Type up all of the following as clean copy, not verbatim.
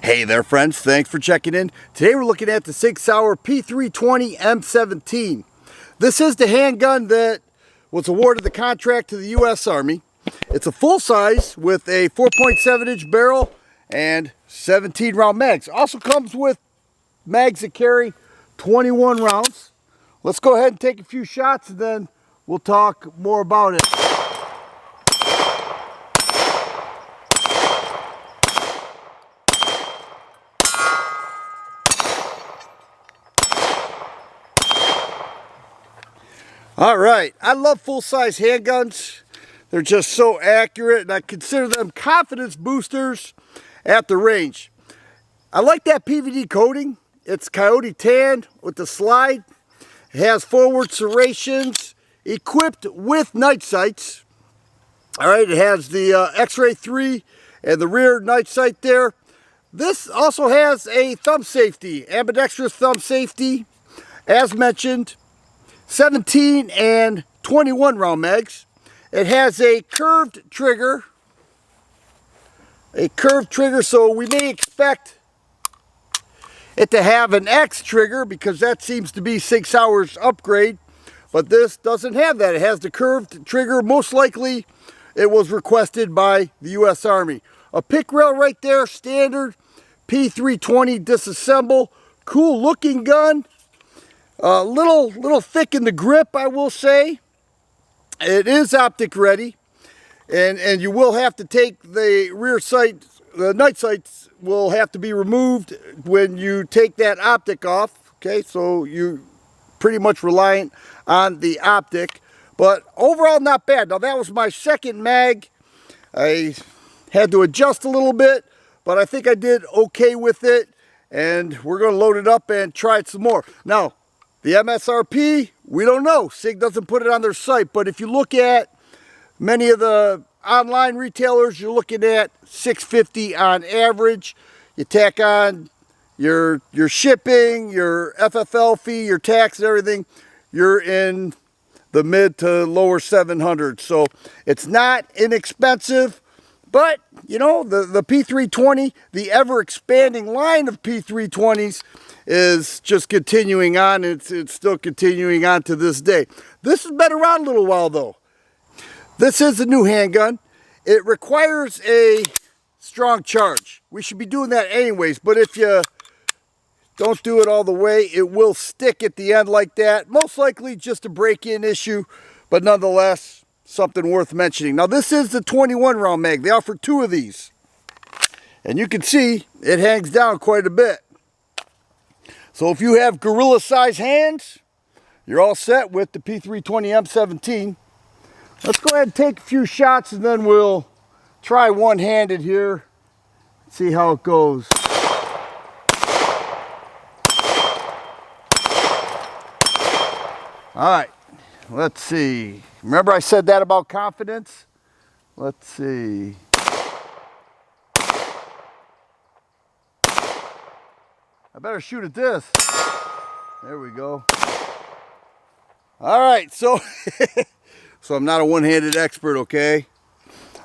Hey there friends, thanks for checking in. Today we're looking at the Sig Sauer P320 M17. This is the handgun that was awarded the contract to the U.S. Army. It's a full size with a 4.7 inch barrel and 17 round mags. Also comes with mags that carry 21 rounds. Let's go ahead and take a few shots and then we'll talk more about it. All right, I love full-size handguns. They're just so accurate, and I consider them confidence boosters at the range. I like that PVD coating. It's Coyote tan with the slide. It has forward serrations, equipped with night sights. All right, it has the X-Ray 3 and the rear night sight there. This also has a thumb safety, ambidextrous thumb safety, as mentioned. 17 and 21 round mags. It has a curved trigger. So we may expect it to have an X trigger because that seems to be Sig Sauer's upgrade. But this doesn't have that. It has the curved trigger. Most likely it was requested by the U.S. Army. A pick rail right there, standard P320 disassemble. Cool looking gun. A little thick in the grip, I will say. It is optic ready, and you will have to take the rear sight, the night sights will have to be removed when you take that optic off. Okay, so you're pretty much reliant on the optic, but overall not bad. Now that was my second mag. I had to adjust a little bit, but I think I did okay with it, and we're going to load it up and try it some more. Now, the MSRP, we don't know. Sig doesn't put it on their site, but if you look at many of the online retailers, you're looking at $650 on average. You tack on your shipping, your FFL fee, your tax and everything, you're in the mid to lower 700s. So it's not inexpensive, but you know, the P320, the ever expanding line of P320s is just continuing on. It's still continuing on to this day. This has been around a little while though. This is a new handgun. It requires a strong charge. We should be doing that anyways, but if you don't do it all the way, it will stick at the end like that. Most likely just a break-in issue, but nonetheless something worth mentioning. Now this is the 21 round mag. They offer two of these, and you can see it hangs down quite a bit. So if you have gorilla size hands, you're all set with the P320 M17. Let's go ahead and take a few shots and then we'll try one-handed here, see how it goes. All right, let's see. Remember I said that about confidence? Let's see. I better shoot at this. There we go. All right, so I'm not a one-handed expert, okay?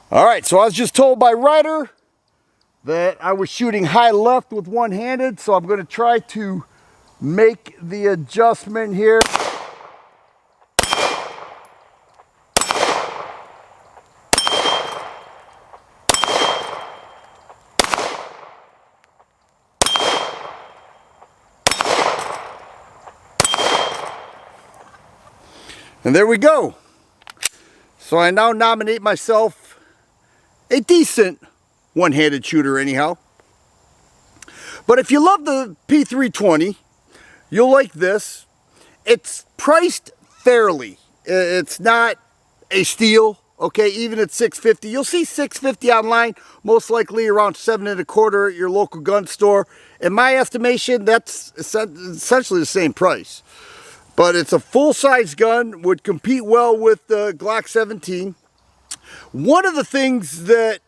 All right, so I was just told by Ryder that I was shooting high left with one-handed, so I'm going to try to make the adjustment here. And there we go. So I now nominate myself a decent one-handed shooter anyhow. But if you love the P320, you'll like this. It's priced fairly. It's not a steal, okay, even at $650. You'll see $650 online, most likely around $7.25 at your local gun store. In my estimation, that's essentially the same price. But it's a full-size gun, would compete well with the Glock 17. One of the things that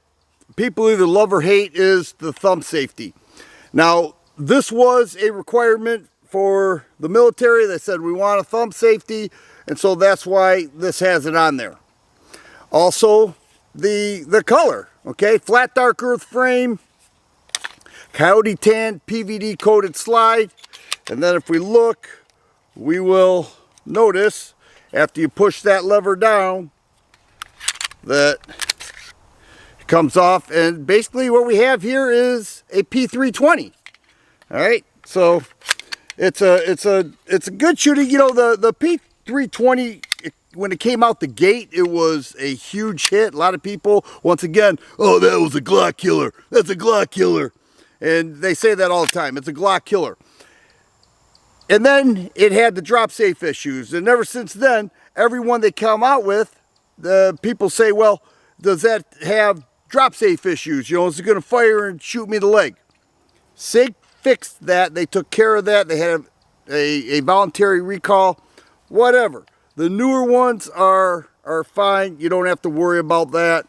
people either love or hate is the thumb safety. Now, this was a requirement for the military. They said we want a thumb safety, and so that's why this has it on there. Also, the color, okay? Flat dark earth frame, Coyote tan PVD coated slide. And then if we look, we will notice after you push that lever down that it comes off, and basically what we have here is a P320. All right, so it's a good shooting. You know, the P320, when it came out the gate, it was a huge hit. A lot of people, once again, oh, that was a Glock killer. That's a Glock killer. And they say that all the time. It's a Glock killer. And then it had the drop safe issues. And ever since then, every one they come out with, the people say, well, does that have drop safe issues? You know, is it going to fire and shoot me in the leg? Sig fixed that. They took care of that. They had a voluntary recall. Whatever. The newer ones are fine. You don't have to worry about that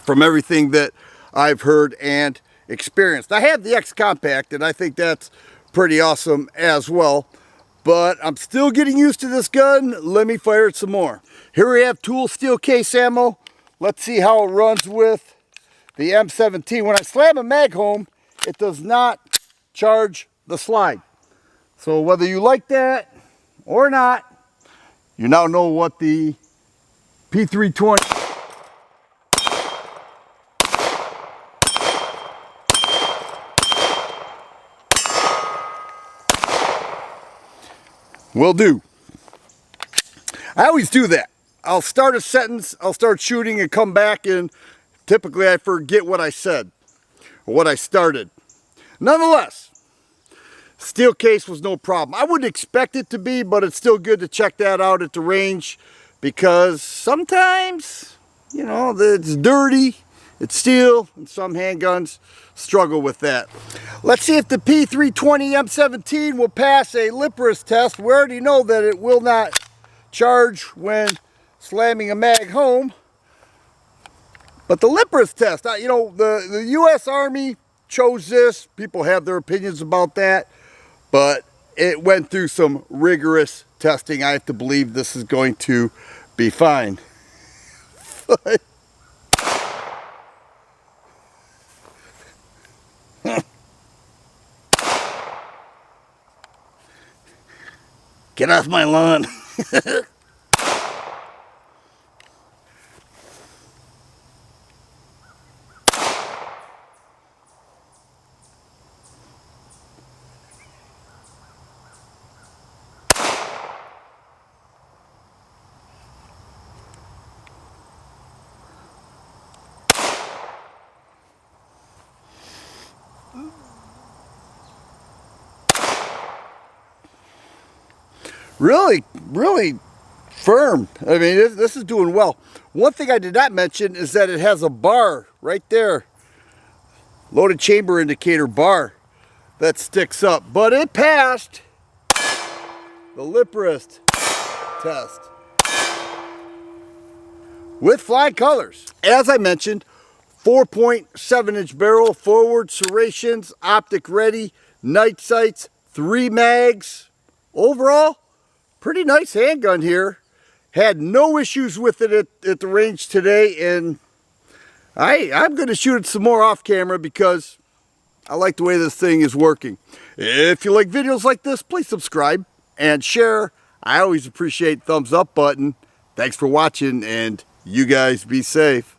from everything that I've heard and experienced. I have the X Compact, and I think that's pretty awesome as well. But I'm still getting used to this gun. Let me fire it some more. Here we have tool steel case ammo. Let's see how it runs with the M17. When I slam a mag home, it does not charge the slide. So whether you like that or not, you now know what the P320 will do. I always do that. I'll start a sentence, I'll start shooting and come back, and typically I forget what I said or what I started. Nonetheless, steel case was no problem. I wouldn't expect it to be, but it's still good to check that out at the range, because sometimes, you know, it's dirty, it's steel, and some handguns struggle with that. Let's see if the P320 M17 will pass a lip wrist test. We already know that it will not charge when slamming a mag home. But the lip wrist test, you know, the U.S. Army chose this. People have their opinions about that. But it went through some rigorous testing. I have to believe this is going to be fine. Get off my lawn. Really firm. I mean, this is doing well. One thing I did not mention is that it has a bar right there. Loaded chamber indicator bar that sticks up. But it passed the lip wrist test with flying colors. As I mentioned, 4.7-inch barrel, forward serrations, optic ready, night sights, 3 mags. Overall, pretty nice handgun here. Had no issues with it at the range today, and I'm going to shoot it some more off camera because I like the way this thing is working. If you like videos like this, please subscribe and share. I always appreciate thumbs up button. Thanks for watching, and you guys be safe.